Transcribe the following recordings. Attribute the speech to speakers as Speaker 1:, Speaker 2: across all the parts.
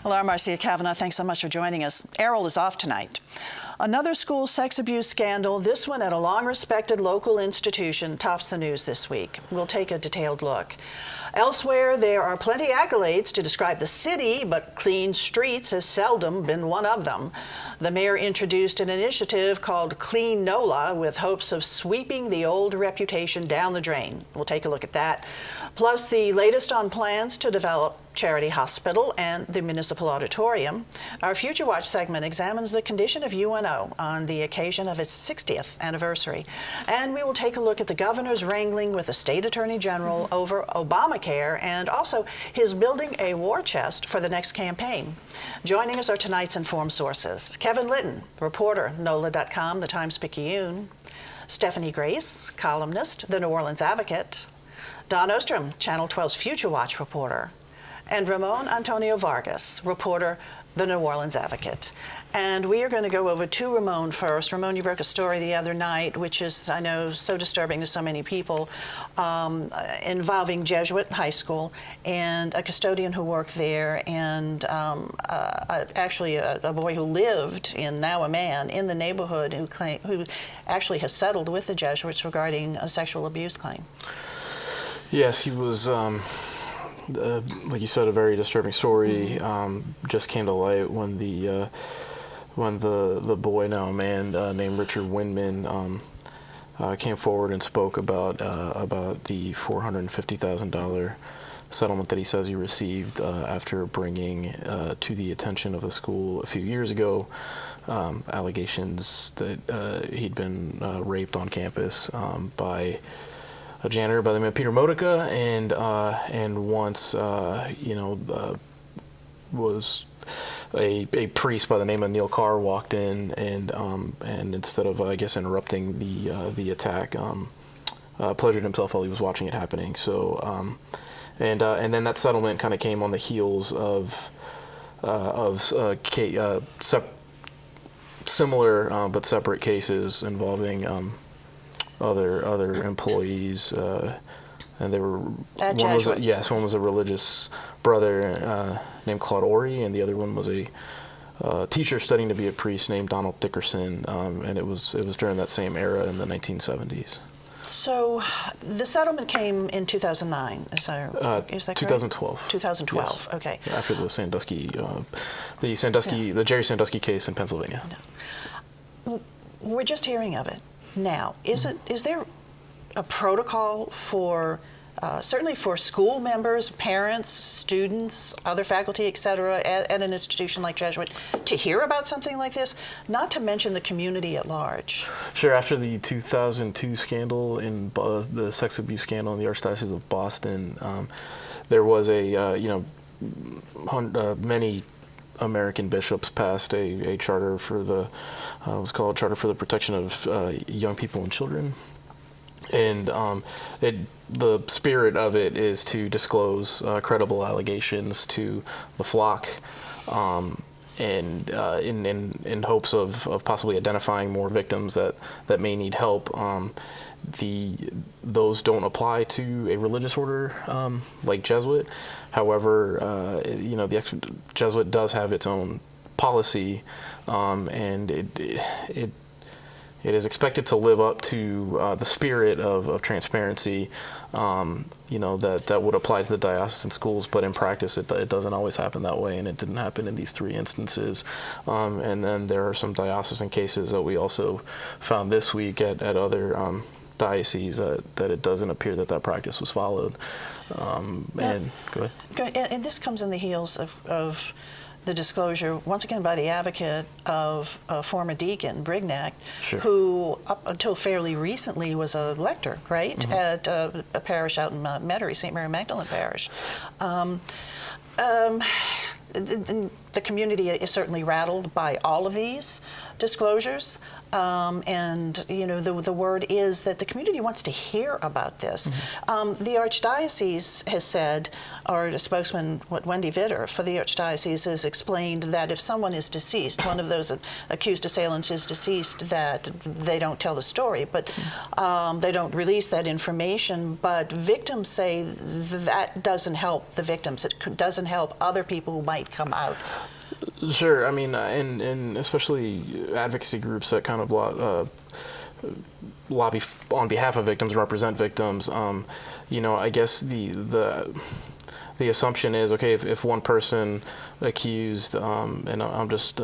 Speaker 1: Well, I'm Marcia Kavanaugh. Thanks so much for joining us. Errol is off tonight. Another school sex abuse scandal, this one at a long-respected local institution, tops the news this week. We'll take a detailed look. Elsewhere, there are plenty accolades to describe the city, but clean streets has seldom been one of them. The mayor introduced an initiative called Clean NOLA with hopes of sweeping the old reputation down the drain. We'll take a look at that. Plus, the latest on plans to develop Charity Hospital and the Municipal Auditorium. Our Future Watch segment examines the condition of UNO on the occasion of its 60th anniversary. And we will take a look at the governor's wrangling with the state attorney general over Obamacare and also his building a war chest for the next campaign. Joining us are tonight's informed sources. Kevin Litton, reporter, NOLA.com, the Times-Picayune. Stephanie Grace, columnist, the New Orleans Advocate. Don Ostrom, Channel 12's Future Watch reporter. And Ramon Antonio Vargas, reporter, the New Orleans Advocate. And we are going to go over to Ramon first. Ramon, you broke a story the other night, which is, I know, so disturbing to so many people, involving Jesuit High School and a custodian who worked there and actually a boy who lived, now a man, in the neighborhood who actually has settled with the Jesuits regarding a sexual abuse claim.
Speaker 2: Yes, he was, like you said, a very disturbing story. Just came to light when the boy, now a man, named Richard Windman, came forward and spoke about the $450,000 settlement that he says he received after bringing to the attention of the school a few years ago allegations that he'd been raped on campus by a janitor by the name of Peter Modica, and once was a priest by the name of Neil Carr walked in and instead of I guess interrupting the attack, pleasured himself while he was watching it happening. So and then that settlement kind of came on the heels of similar but separate cases involving other employees, and they were one was a religious brother named Claude Ory, and the other one was a teacher studying to be a priest named Donald Dickerson, and it was during that same era in the 1970s.
Speaker 1: So the settlement came in 2009. Is that correct?
Speaker 2: 2012.
Speaker 1: 2012. Yes. Okay.
Speaker 2: After the the Jerry Sandusky case in Pennsylvania.
Speaker 1: No. We're just hearing of it now. Is there a protocol for certainly for school members, parents, students, other faculty, etc., at an institution like Jesuit to hear about something like this, not to mention the community at large?
Speaker 2: Sure. After the 2002 scandal, in the sex abuse scandal in the Archdiocese of Boston, there was many American bishops passed a charter for the it was called Charter for the Protection of Young People and Children, and the spirit of it is to disclose credible allegations to the flock, and in hopes of possibly identifying more victims that may need help. Those don't apply to a religious order like Jesuit. However, the Jesuit does have its own policy, and it is expected to live up to the spirit of transparency, that would apply to the diocesan schools, but in practice it doesn't always happen that way, and it didn't happen in these three instances. And then there are some diocesan cases that we also found this week at other dioceses that it doesn't appear that practice was followed. And go ahead.
Speaker 1: And this comes in the heels of the disclosure, once again by the advocate, of a former deacon, Brignac,
Speaker 2: Sure.
Speaker 1: who up until fairly recently was a lector, right, mm-hmm. at a parish out in Metairie, St. Mary Magdalene Parish. The community is certainly rattled by all of these disclosures, and the word is that the community wants to hear about this. Mm-hmm. The Archdiocese has said, or the spokesman, Wendy Vitter for the Archdiocese, has explained that if someone is deceased, one of those accused assailants is deceased, that they don't tell the story, but they don't release that information. But victims say that doesn't help the victims. It doesn't help other people who might might come out?
Speaker 2: Sure. I mean, and especially advocacy groups that kind of lobby on behalf of victims and represent victims. You know, I guess the assumption is, okay, if one person accused, and I'm just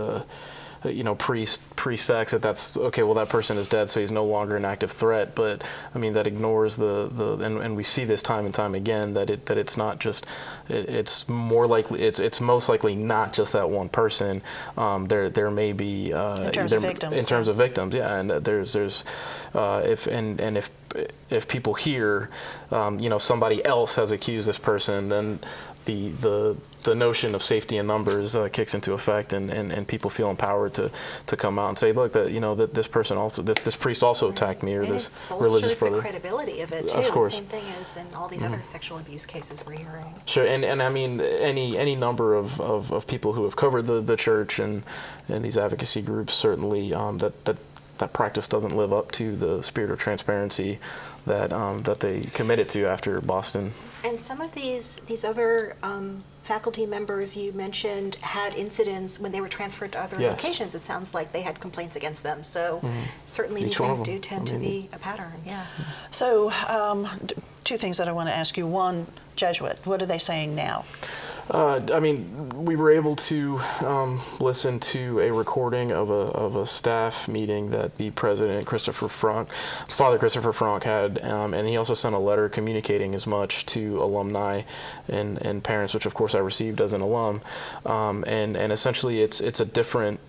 Speaker 2: you know, pre-sex, that's okay. Well, that person is dead, so he's no longer an active threat. But I mean, that ignores and we see this time and time again that it's not just. It's more likely. It's most likely not just that one person. There may be
Speaker 1: in terms of victims.
Speaker 2: In terms of victims, yeah. And there's if people hear, you know, somebody else has accused this person, then the notion of safety in numbers kicks into effect, and people feel empowered to come out and say, look, that, you know, that this person also, this priest also attacked me, or
Speaker 3: and
Speaker 2: this
Speaker 3: it
Speaker 2: religious brother.
Speaker 3: The credibility of it too.
Speaker 2: Of course.
Speaker 3: The same thing as in all these other sexual abuse cases we're hearing.
Speaker 2: Sure, and I mean, any number of people who have covered the church and these advocacy groups, certainly that practice doesn't live up to the spirit of transparency that they committed to after Boston.
Speaker 3: And some of these other faculty members you mentioned had incidents when they were transferred to other locations. It sounds like they had complaints against them. So certainly these things do tend to be a pattern. Yeah.
Speaker 1: So two things that I want to ask you. One, Jesuit, what are they saying now?
Speaker 2: I mean, we were able to listen to a recording of a staff meeting that the president, Father Christopher Frank had, and he also sent a letter communicating as much to alumni and parents, which of course I received as an alum, and essentially it's a different,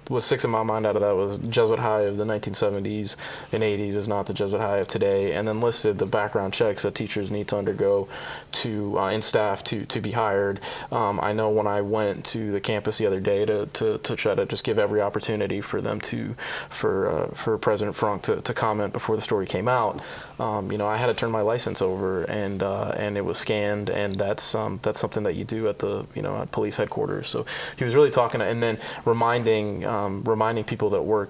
Speaker 2: what sticks in my mind out of that was Jesuit High of the 1970s and 80s is not the Jesuit High of today, and then listed the background checks that teachers need to undergo to and staff to be hired. I know when I went to the campus the other day to try to just give every opportunity for them for President Frank to comment before the story came out, you know, I had to turn my license over, and it was scanned, and that's something that you do at at police headquarters. So he was really talking, and then reminding people that work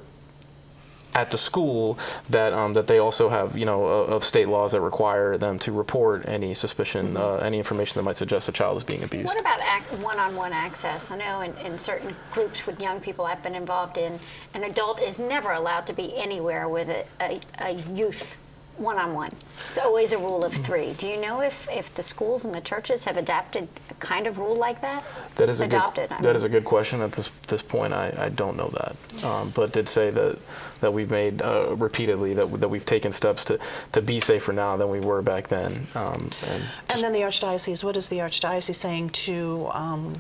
Speaker 2: at the school that they also have, you know, of state laws that require them to report any suspicion, any information that might suggest a child is being abused.
Speaker 4: What about one-on-one access? I know in certain groups with young people I've been involved in, an adult is never allowed to be anywhere with a youth one-on-one. It's always a rule of three. Do you know if the schools and the churches have adapted a kind of rule like that?
Speaker 2: That is a good question. At this point, I don't know that, but did say that we've made repeatedly that we've taken steps to be safer now than we were back then. And
Speaker 1: then the Archdiocese, what is the Archdiocese saying to,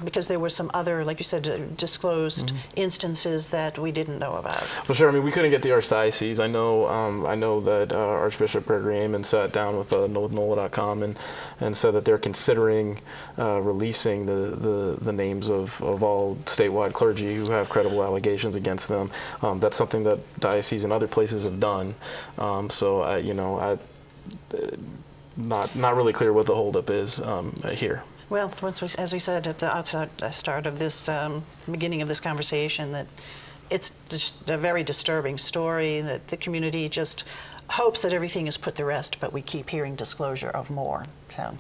Speaker 1: because there were some other, like you said, disclosed instances that we didn't know about?
Speaker 2: Well, sure. I mean, we couldn't get the Archdiocese. I know that Archbishop Gregory Aymond sat down with NOLA.com and said that they're considering releasing the names of all statewide clergy who have credible allegations against them. That's something that dioceses and other places have done. So not really clear what the holdup is here.
Speaker 1: Well, as we said at the start of this beginning of this conversation, that it's just a very disturbing story, that the community just hopes that everything is put to rest, but we keep hearing disclosure of more. So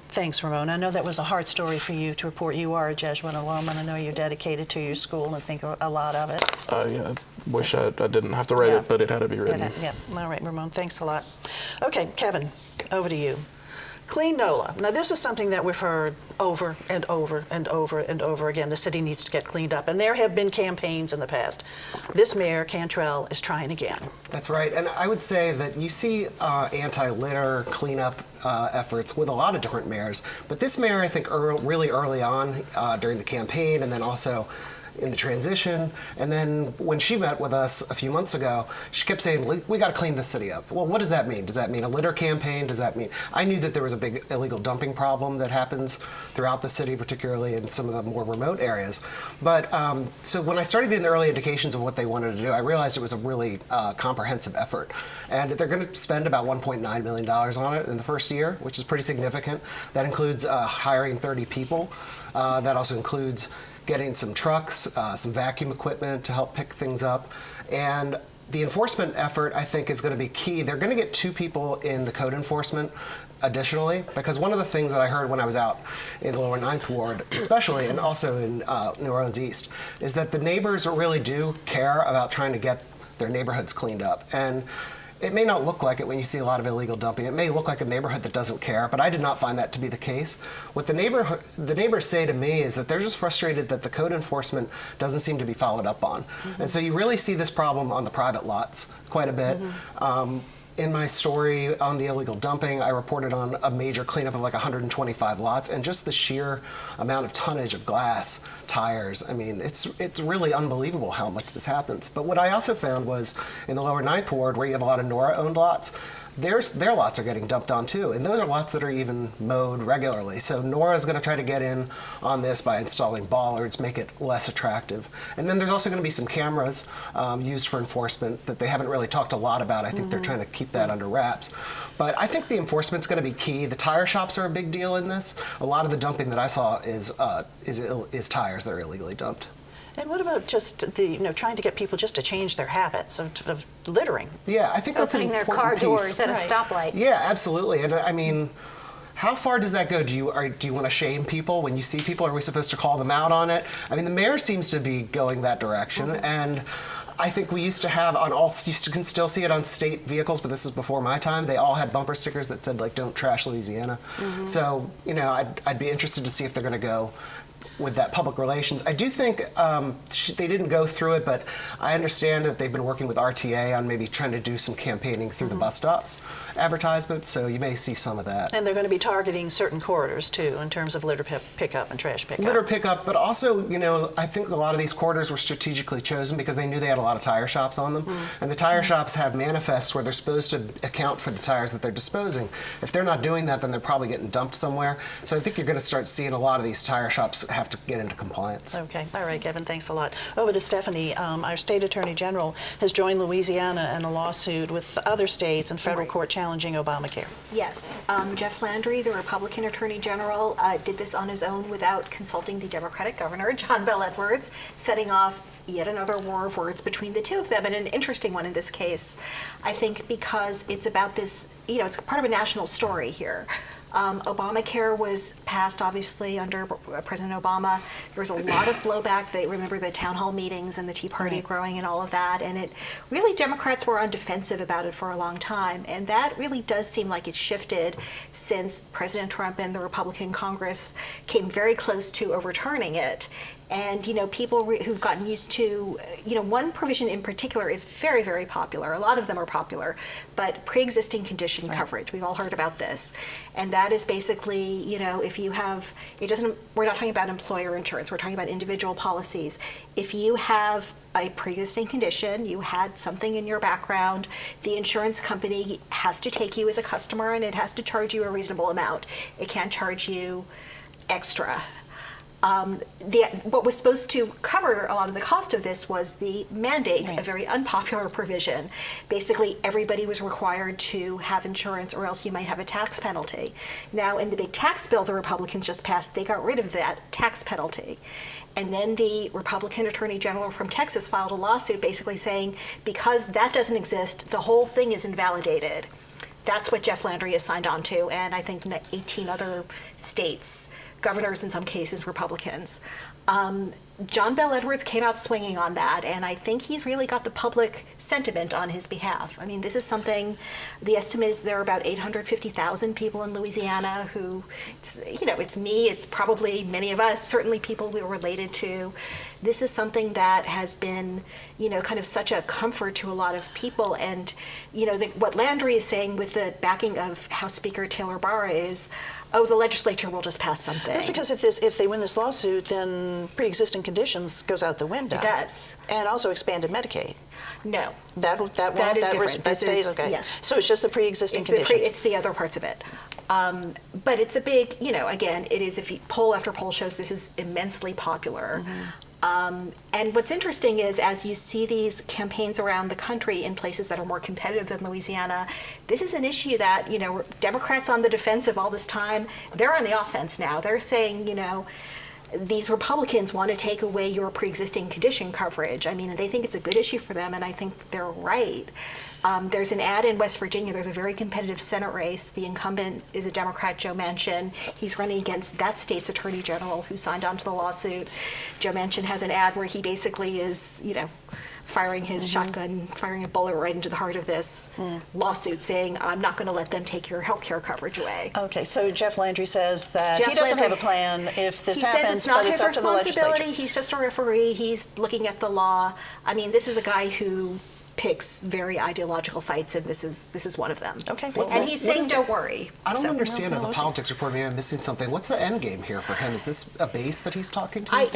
Speaker 1: thanks, Ramon. I know that was a hard story for you to report. You are a Jesuit alum, and I know you're dedicated to your school and think a lot of it.
Speaker 2: Yeah, I wish I didn't have to write it, but it had to be written.
Speaker 1: Yeah. All right, Ramon, thanks a lot. Okay, Kevin, over to you. Clean NOLA. Now, this is something that we've heard over and over and over and over again. The city needs to get cleaned up, and there have been campaigns in the past. This mayor, Cantrell, is trying again.
Speaker 5: That's right, and I would say that you see anti-litter cleanup efforts with a lot of different mayors, but this mayor, I think, really early on during the campaign, and then also in the transition, and then when she met with us a few months ago, she kept saying, we got to clean the city up. Well, what does that mean? Does that mean a litter campaign? Does that mean, I knew that there was a big illegal dumping problem that happens throughout the city, particularly in some of the more remote areas. But so when I started getting the early indications of what they wanted to do, I realized it was a really comprehensive effort. And they're going to spend about $1.9 million on it in the first year, which is pretty significant. That includes hiring 30 people. That also includes getting some trucks, some vacuum equipment to help pick things up. And the enforcement effort, I think, is going to be key. They're going to get 2 people in the code enforcement additionally, because one of the things that I heard when I was out in the lower Ninth Ward, especially, and also in New Orleans East, is that the neighbors really do care about trying to get their neighborhoods cleaned up. And it may not look like it when you see a lot of illegal dumping. It may look like a neighborhood that doesn't care, but I did not find that to be the case. What the neighbors say to me is that they're just frustrated that the code enforcement doesn't seem to be followed up on. And so you really see this problem on the private lots quite a bit. In my story on the illegal dumping, I reported on a major cleanup of like 125 lots, and just the sheer amount of tonnage of glass, tires, I mean, it's really unbelievable how much this happens. But what I also found was in the lower Ninth Ward, where you have a lot of Nora-owned lots, their lots are getting dumped on too, and those are lots that are even mowed regularly. So Nora's going to try to get in on this by installing bollards, make it less attractive. And then there's also going to be some cameras used for enforcement that they haven't really talked a lot about. I think they're trying to keep that under wraps. But I think the enforcement's going to be key. The tire shops are a big deal in this. A lot of the dumping that I saw is tires that are illegally dumped.
Speaker 1: And what about just the, trying to get people just to change their habits of littering?
Speaker 5: Yeah, I think that's an
Speaker 4: Opening their
Speaker 5: important
Speaker 4: car
Speaker 5: piece.
Speaker 4: doors at a
Speaker 1: Right.
Speaker 4: stoplight.
Speaker 5: Yeah, absolutely. And I mean, how far does that go? Do you want to shame people when you see people? Are we supposed to call them out on it? I mean, the mayor seems to be going that direction, and I think we used to have you can still see it on state vehicles, but this is before my time. They all had bumper stickers that said like "Don't trash Louisiana." So I'd be interested to see if they're going to go with that public relations. I do think they didn't go through it, but I understand that they've been working with RTA on maybe trying to do some campaigning through the bus stops advertisements, so you may see some of that.
Speaker 1: And they're going to be targeting certain corridors too in terms of litter pickup and trash pickup.
Speaker 5: Litter pickup, but also, I think a lot of these corridors were strategically chosen because they knew they had a lot of tire shops on them. And the tire shops have manifests where they're supposed to account for the tires that they're disposing. If they're not doing that, then they're probably getting dumped somewhere. So I think you're going to start seeing a lot of these tire shops have to get into compliance.
Speaker 1: Okay. All right, Kevin, thanks a lot. Over to Stephanie. Our state attorney general has joined Louisiana in a lawsuit with other states and federal court challenging Obamacare.
Speaker 3: Yes, Jeff Landry, the Republican Attorney General, did this on his own without consulting the Democratic governor, John Bel Edwards, setting off yet another war of words between the two of them, and an interesting one in this case, I think, because it's about this, it's part of a national story here. Obamacare was passed, obviously, under President Obama. There was a lot of blowback. They remember the town hall meetings and the Tea Party growing and all of that. And it really, Democrats were on defensive about it for a long time. And that really does seem like it shifted since President Trump and the Republican Congress came very close to overturning it. And, people who've gotten used to, one provision in particular is very, very popular. A lot of them are popular, but pre-existing condition coverage. We've all heard about this. And that is basically, if you have, we're not talking about employer insurance, we're talking about individual policies. If you have a pre-existing condition, you had something in your background, the insurance company has to take you as a customer and it has to charge you a reasonable amount. It can't charge you extra. What was supposed to cover a lot of the cost of this was the mandate, a very unpopular provision. Basically, everybody was required to have insurance or else you might have a tax penalty. Now, in the big tax bill the Republicans just passed, they got rid of that tax penalty. And then the Republican Attorney General from Texas filed a lawsuit basically saying, because that doesn't exist, the whole thing is invalidated. That's what Jeff Landry has signed on to, and I think 18 other states, governors in some cases, Republicans. John Bel Edwards came out swinging on that, and I think he's really got the public sentiment on his behalf. I mean, this is something, the estimate is there are about 850,000 people in Louisiana who, it's me, it's probably many of us, certainly people we're related to. This is something that has been, kind of such a comfort to a lot of people. And, what Landry is saying with the backing of House Speaker Taylor Barra is, the legislature will just pass something.
Speaker 1: That's because if they win this lawsuit, then pre-existing conditions goes out the window.
Speaker 3: It does.
Speaker 1: And also expanded Medicaid.
Speaker 3: No.
Speaker 1: That
Speaker 3: is different.
Speaker 1: That stays, okay.
Speaker 3: Yes.
Speaker 1: So it's just the pre-existing conditions.
Speaker 3: It's the other parts of it. But it's a big, again, it is, if you, poll after poll shows this is immensely popular. And what's interesting is, as you see these campaigns around the country in places that are more competitive than Louisiana, this is an issue that, Democrats on the defensive all this time, they're on the offense now. They're saying, these Republicans want to take away your pre-existing condition coverage. I mean, they think it's a good issue for them, and I think they're right. There's an ad in West Virginia. There's a very competitive Senate race. The incumbent is a Democrat, Joe Manchin. He's running against that state's attorney general who signed on to the lawsuit. Joe Manchin has an ad where he basically is, firing his shotgun, firing a bullet right into the heart of this lawsuit, saying, I'm not going to let them take your health care coverage away.
Speaker 1: Okay, so Jeff Landry says that he doesn't have a plan if this
Speaker 3: he
Speaker 1: happens,
Speaker 3: says it's not
Speaker 1: but
Speaker 3: his
Speaker 1: it's up to the
Speaker 3: responsibility.
Speaker 1: legislature.
Speaker 3: He's just a referee. He's looking at the law. I mean, this is a guy who picks very ideological fights, and this is one of them.
Speaker 1: Okay.
Speaker 3: And he's saying, don't worry.
Speaker 5: I don't
Speaker 3: So-
Speaker 5: understand, as a politics reporter, maybe I'm missing something. What's the end game here for him? Is this a base that he's talking to?
Speaker 3: I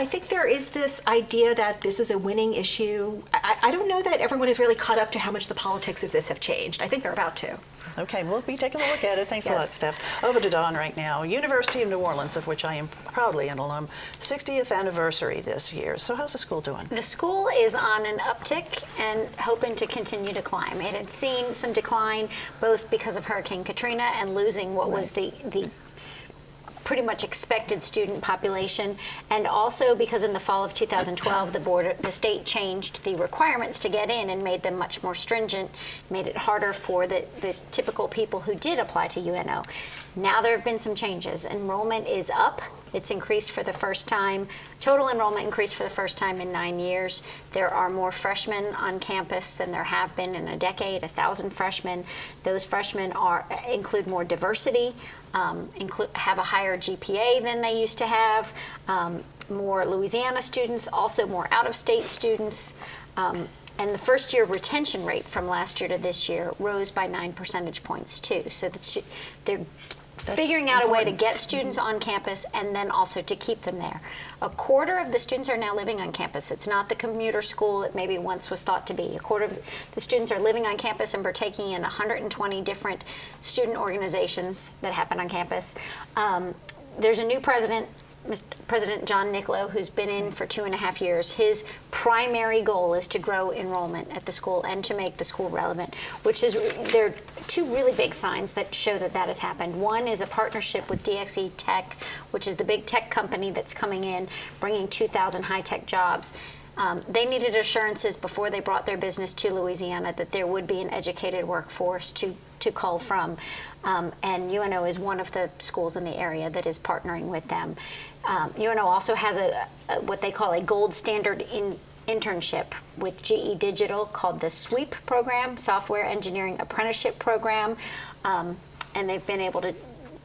Speaker 3: think there is this idea that this is a winning issue. I don't know that everyone is really caught up to how much the politics of this have changed. I think they're about to.
Speaker 1: Okay, we'll be taking a look at it. Thanks a lot,
Speaker 3: Yes.
Speaker 1: Steph. Over to Dawn right now. University of New Orleans, of which I am proudly an alum, 60th anniversary this year. So how's the school doing?
Speaker 4: The school is on an uptick and hoping to continue to climb. It had seen some decline both because of Hurricane Katrina and losing what was the pretty much expected student population, and also because in the fall of 2012 the state changed the requirements to get in and made them much more stringent, made it harder for the typical people who did apply to UNO. Now there have been some changes. Enrollment is up. It's increased for the first time. Total enrollment increased for the first time in 9 years. There are more freshmen on campus than there have been in a decade, 1,000 freshmen. Those freshmen include more diversity, have a higher GPA than they used to have, more Louisiana students, also more out-of-state students. And the first-year retention rate from last year to this year rose by 9 percentage points, too. So they're figuring out a way to get students on campus and then also to keep them there. A quarter of the students are now living on campus. It's not the commuter school it maybe once was thought to be. A quarter of the students are living on campus and partaking in 120 different student organizations that happen on campus. There's a new president, President John Nicklow, who's been in for 2.5 years. His primary goal is to grow enrollment at the school and to make the school relevant, which is, there are two really big signs that show that that has happened. One is a partnership with DXE Tech, which is the big tech company that's coming in, bringing 2,000 high-tech jobs. They needed assurances before they brought their business to Louisiana that there would be an educated workforce to cull from. And UNO is one of the schools in the area that is partnering with them. UNO also has what they call a gold standard internship with GE Digital called the SWEEP program, Software Engineering Apprenticeship Program. And they've been able to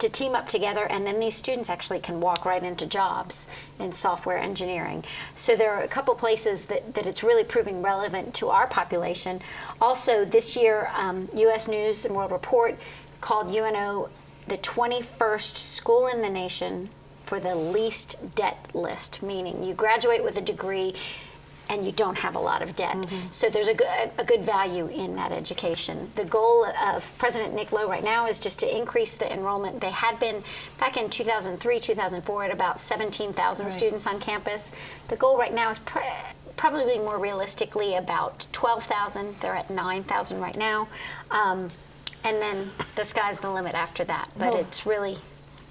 Speaker 4: team up together, and then these students actually can walk right into jobs in software engineering. So there are a couple places that it's really proving relevant to our population. Also this year, U.S. News and World Report called UNO the 21st school in the nation for the least debt list, meaning you graduate with a degree and you don't have a lot of debt. So there's a good value in that education. The goal of President Nicklow right now is just to increase the enrollment. They had been, back in 2003, 2004, at about 17,000 students on campus. The goal right now is probably more realistically about 12,000. They're at 9,000 right now. And then the sky's the limit after that. But it's really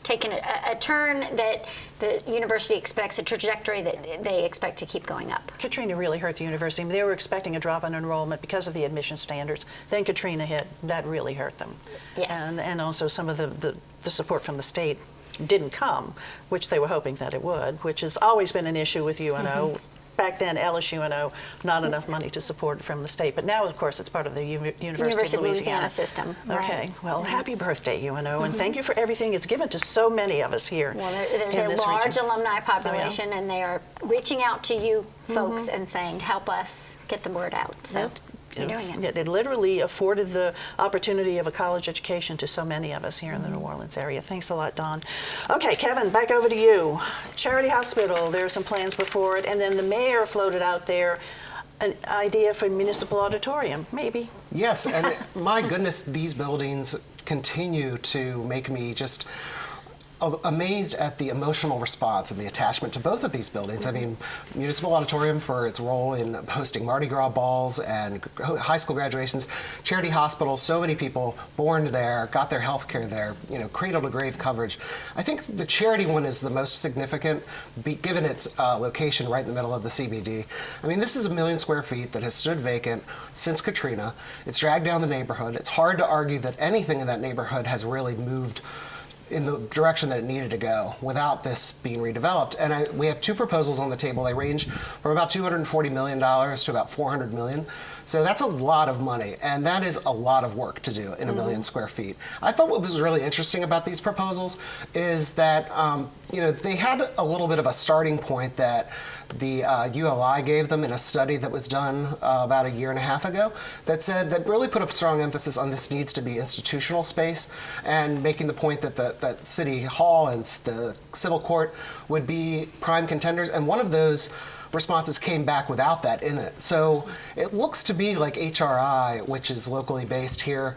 Speaker 4: taken a turn that the university expects, a trajectory that they expect to keep going up.
Speaker 1: Katrina really hurt the university. They were expecting a drop in enrollment because of the admission standards. Then Katrina hit. That really hurt them.
Speaker 4: Yes.
Speaker 1: And also some of the support from the state didn't come, which they were hoping that it would, which has always been an issue with UNO. Back then, LSUNO, not enough money to support it from the state. But now, of course, it's part of the University of Louisiana
Speaker 4: system.
Speaker 1: Okay.
Speaker 4: Right.
Speaker 1: Well, happy birthday, UNO, and thank you for everything it's given to so many of us here.
Speaker 4: Well, there's
Speaker 1: in
Speaker 4: a
Speaker 1: this
Speaker 4: large
Speaker 1: region.
Speaker 4: alumni population, and they are reaching out to you folks and saying, help us get the word out. So you're doing it.
Speaker 1: It literally afforded the opportunity of a college education to so many of us here in the New Orleans area. Thanks a lot, Dawn. Okay, Kevin, back over to you. Charity Hospital, there are some plans before it, and then the mayor floated out there an idea for a municipal auditorium, maybe.
Speaker 5: Yes, and my goodness, these buildings continue to make me just amazed at the emotional response and the attachment to both of these buildings. I mean, Municipal Auditorium for its role in hosting Mardi Gras balls and high school graduations, Charity Hospital, so many people born there, got their health care there, you know, cradle to grave coverage. I think the Charity one is the most significant, given its location right in the middle of the CBD. I mean, this is 1 million square feet that has stood vacant since Katrina. It's dragged down the neighborhood. It's hard to argue that anything in that neighborhood has really moved in the direction that it needed to go without this being redeveloped. And we have two proposals on the table. They range from about $240 million to about $400 million. So that's a lot of money, and that is a lot of work to do in 1 million square feet. I thought what was really interesting about these proposals is that you know, they had a little bit of a starting point that the ULI gave them in a study that was done about 1.5 years ago that really put a strong emphasis on this needs to be institutional space, and making the point that that City Hall and the Civil Court would be prime contenders, and one of those responses came back without that in it. So it looks to me like HRI, which is locally based here,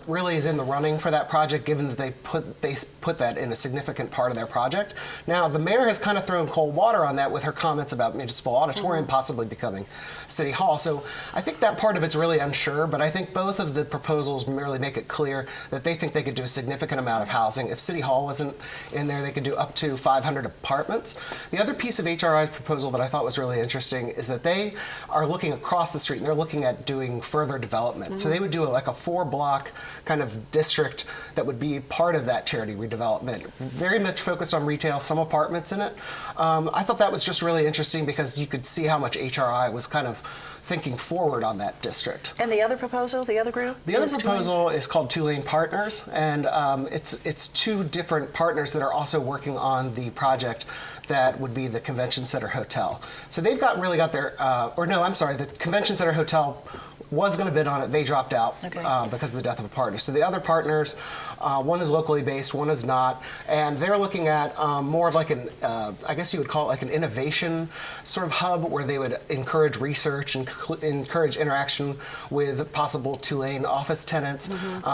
Speaker 5: really is in the running for that project, given that they put that in a significant part of their project. Now, the mayor has kind of thrown cold water on that with her comments about Municipal Auditorium possibly becoming City Hall. So I think that part of it's really unsure, but I think both of the proposals merely make it clear that they think they could do a significant amount of housing. If City Hall wasn't in there, they could do up to 500 apartments. The other piece of HRI's proposal that I thought was really interesting is that they are looking across the street and they're looking at doing further development. So they would do like a 4-block kind of district that would be part of that Charity redevelopment, very much focused on retail, some apartments in it. I thought that was just really interesting because you could see how much HRI was kind of thinking forward on that district.
Speaker 1: And the other proposal, the other group?
Speaker 5: The other proposal is called Two-Lane Partners, and it's two different partners that are also working on the project that would be the Convention Center Hotel. So they've really got their, the Convention Center Hotel was going to bid on it. They dropped out because of the death of a partner. So the other partners, one is locally based, one is not, and they're looking at more of like an, I guess you would call it like an innovation sort of hub where they would encourage research and encourage interaction with possible Tulane office tenants.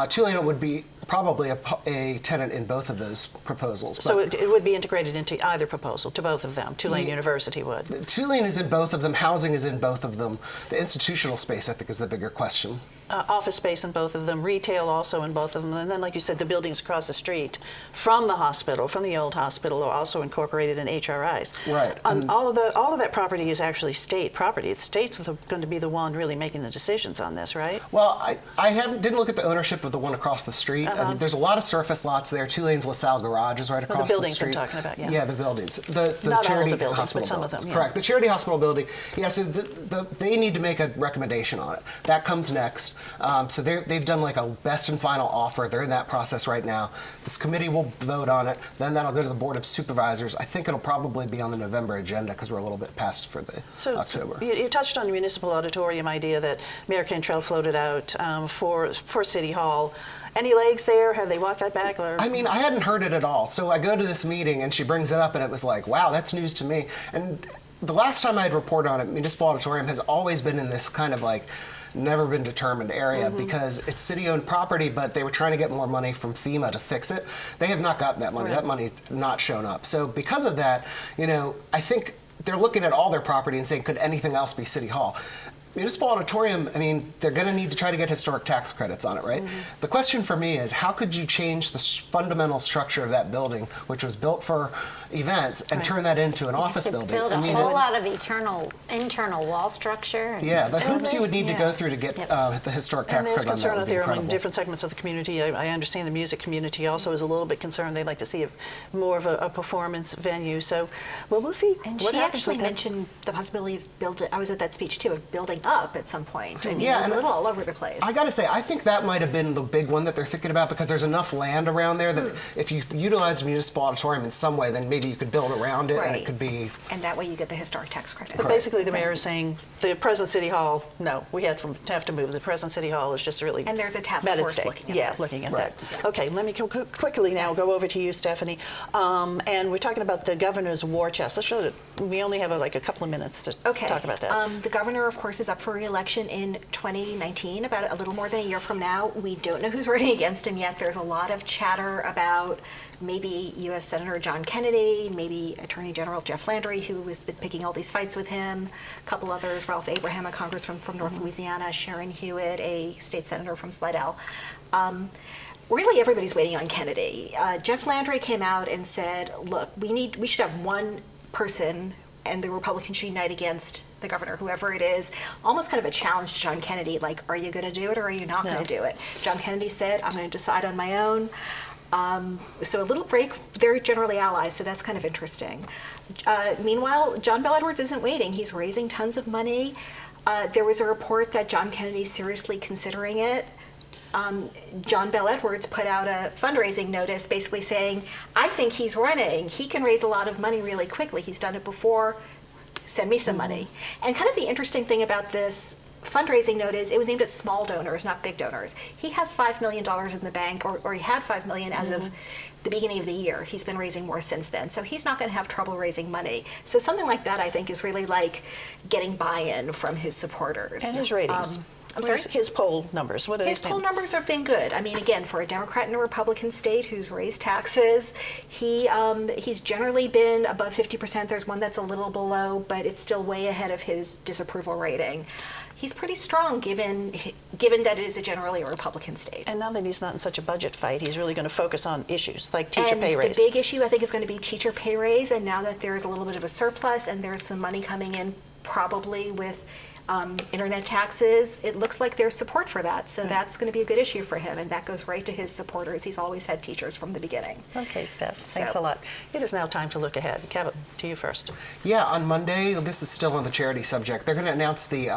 Speaker 5: Tulane would be probably a tenant in both of those proposals.
Speaker 1: So it would be integrated into either proposal, to both of them. Tulane University would.
Speaker 5: Tulane is in both of them. Housing is in both of them. The institutional space, I think, is the bigger question.
Speaker 1: Office space in both of them, retail also in both of them, and then, like you said, the buildings across the street from the hospital, from the old hospital, are also incorporated in HRIs.
Speaker 5: Right.
Speaker 1: All of that property is actually state property. The state's going to be the one really making the decisions on this, right?
Speaker 5: Well, I didn't look at the ownership of the one across the street. I mean, there's a lot of surface lots there. Tulane's LaSalle Garage is right across the street.
Speaker 1: The buildings I'm talking about, yeah.
Speaker 5: Yeah, the buildings. The
Speaker 1: Not
Speaker 5: Charity
Speaker 1: all of the buildings,
Speaker 5: Hospital
Speaker 1: but some of
Speaker 5: buildings.
Speaker 1: them, yeah.
Speaker 5: Correct. The Charity Hospital building, yeah, so they need to make a recommendation on it. That comes next. So they've done like a best and final offer. They're in that process right now. This committee will vote on it. Then that'll go to the Board of Supervisors. I think it'll probably be on the November agenda because we're a little bit past for the October.
Speaker 1: So you touched on the municipal auditorium idea that Mayor Cantrell floated out for City Hall. Any legs there? Have they walked that back? Or?
Speaker 5: I mean, I hadn't heard it at all. So I go to this meeting and she brings it up and it was like, wow, that's news to me. And the last time I had reported on it, Municipal Auditorium has always been in this kind of like never been determined area because it's city-owned property, but they were trying to get more money from FEMA to fix it. They have not gotten that money. That money's not shown up. So because of that, you know, I think they're looking at all their property and saying, could anything else be City Hall? Municipal Auditorium, I mean, they're going to need to try to get historic tax credits on it, right? The question for me is, how could you change the fundamental structure of that building, which was built for events, and turn that into an office building?
Speaker 4: Build a whole lot of internal wall structure.
Speaker 5: Yeah, the hoops you would need to go through to get the historic tax credit on that.
Speaker 1: And there's concern out there among
Speaker 5: incredible.
Speaker 1: different segments of the community. I understand the music community also is a little bit concerned. They'd like to see more of a performance venue. So, well, we'll see
Speaker 3: And
Speaker 1: what
Speaker 3: she
Speaker 1: happens
Speaker 3: actually
Speaker 1: with that.
Speaker 3: mentioned the possibility of building, I was at that speech too, of building up at some point. I mean,
Speaker 5: Yeah,
Speaker 3: it was a
Speaker 5: and
Speaker 3: little all over the place.
Speaker 5: I gotta say, I think that might have been the big one that they're thinking about because there's enough land around there that if you utilize the municipal auditorium in some way, then maybe you could build around it and it could be.
Speaker 3: And that way you get the historic tax credit.
Speaker 1: But basically, the mayor is saying the present City Hall, no, we have to move. The present City Hall is just really
Speaker 3: And there's a task
Speaker 1: met its
Speaker 3: force
Speaker 1: day.
Speaker 3: looking at this.
Speaker 1: looking at
Speaker 5: Right.
Speaker 1: that. Okay, let me quickly now
Speaker 3: Yes.
Speaker 1: go over to you, Stephanie. And we're talking about the governor's war chest. Let's show that we only have like a couple of minutes to
Speaker 3: Okay.
Speaker 1: talk about that.
Speaker 3: The governor, of course, is up for re-election in 2019, about a little more than a year from now. We don't know who's running against him yet. There's a lot of chatter about maybe U.S. Senator John Kennedy, maybe Attorney General Jeff Landry, who has been picking all these fights with him, a couple others, Ralph Abraham, a congressman from North Louisiana, Sharon Hewitt, a state senator from Slidell. Really, everybody's waiting on Kennedy. Jeff Landry came out and said, look, we should have one person, and the Republicans should unite against the governor, whoever it is, almost kind of a challenge to John Kennedy, like, are you going to do it or are you not going to do it? John Kennedy said, I'm going to decide on my own. So a little break, they're generally allies, so that's kind of interesting. Meanwhile, John Bel Edwards isn't waiting. He's raising tons of money. There was a report that John Kennedy's seriously considering it. John Bel Edwards put out a fundraising notice basically saying, I think he's running. He can raise a lot of money really quickly. He's done it before. Send me some money. And kind of the interesting thing about this fundraising note is it was aimed at small donors, not big donors. He has $5 million in the bank, or he had $5 million as of the beginning of the year. He's been raising more since then. So he's not going to have trouble raising money. So something like that, I think, is really like getting buy-in from his supporters.
Speaker 1: And his ratings.
Speaker 3: I'm sorry?
Speaker 1: His poll numbers. What are
Speaker 3: His poll numbers have been good. I mean, again, for a Democrat in a Republican state who's raised taxes, he's generally been above 50%. There's one that's a little below, but it's still way ahead of his disapproval rating. He's pretty strong given that it is generally a Republican state.
Speaker 1: And now that he's not in such a budget fight, he's really going to focus on issues like teacher pay raise.
Speaker 3: The big issue, I think, is going to be teacher pay raise. And now that there's a little bit of a surplus and there's some money coming in probably with internet taxes, it looks like there's support for that. So that's going to be a good issue for him, and that goes right to his supporters. He's always had teachers from the beginning.
Speaker 1: Okay, Steph, thanks a lot. It is now time to look ahead. Kevin, to you first.
Speaker 5: Yeah, on Monday, this is still on the charity subject, they're going to announce the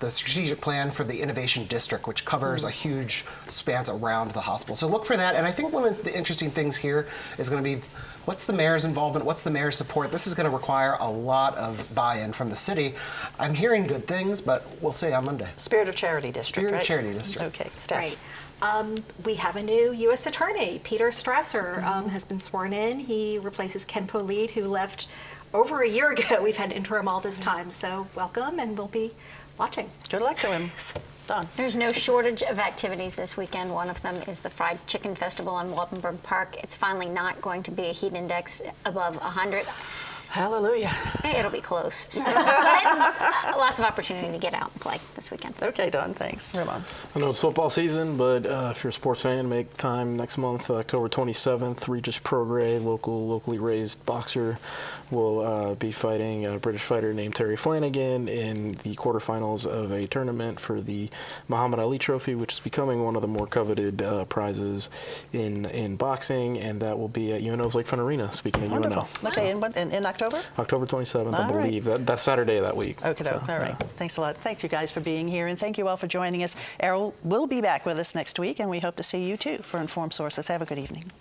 Speaker 5: strategic plan for the Innovation District, which covers a huge spans around the hospital. So look for that. And I think one of the interesting things here is going to be what's the mayor's involvement, what's the mayor's support. This is going to require a lot of buy-in from the city. I'm hearing good things, but we'll see on Monday.
Speaker 1: Spirit of Charity District,
Speaker 5: Spirit
Speaker 1: right?
Speaker 5: of Charity District.
Speaker 1: Okay, Steph.
Speaker 3: Right. We have a new U.S. Attorney. Peter Strasser has been sworn in. He replaces Ken Polite, who left over a year ago. We've had interim all this time, so welcome, and we'll be watching.
Speaker 1: Good luck to him. Don.
Speaker 4: There's no shortage of activities this weekend. One of them is the Fried Chicken Festival in Waldenburg Park. It's finally not going to be a heat index above 100.
Speaker 1: Hallelujah.
Speaker 4: It'll be close. So, but lots of opportunity to get out and play this weekend.
Speaker 1: Okay, Don, thanks. Ramon.
Speaker 2: I know it's football season, but if you're a sports fan, make time next month, October 27th. Regis Prograis, locally raised boxer, will be fighting a British fighter named Terry Flanagan in the quarterfinals of a tournament for the Muhammad Ali Trophy, which is becoming one of the more coveted prizes in boxing, and that will be at UNO's Lakefront Arena, speaking of
Speaker 1: Wonderful.
Speaker 2: UNO.
Speaker 1: Okay, in October?
Speaker 2: October 27th, I
Speaker 1: All right.
Speaker 2: believe. That's Saturday of that week.
Speaker 1: Okay,
Speaker 2: So,
Speaker 1: all right. Thanks a lot. Thank you guys for being here, and thank you all for joining us. Errol will be back with us next week, and we hope to see you too for Informed Sources. Have a good evening.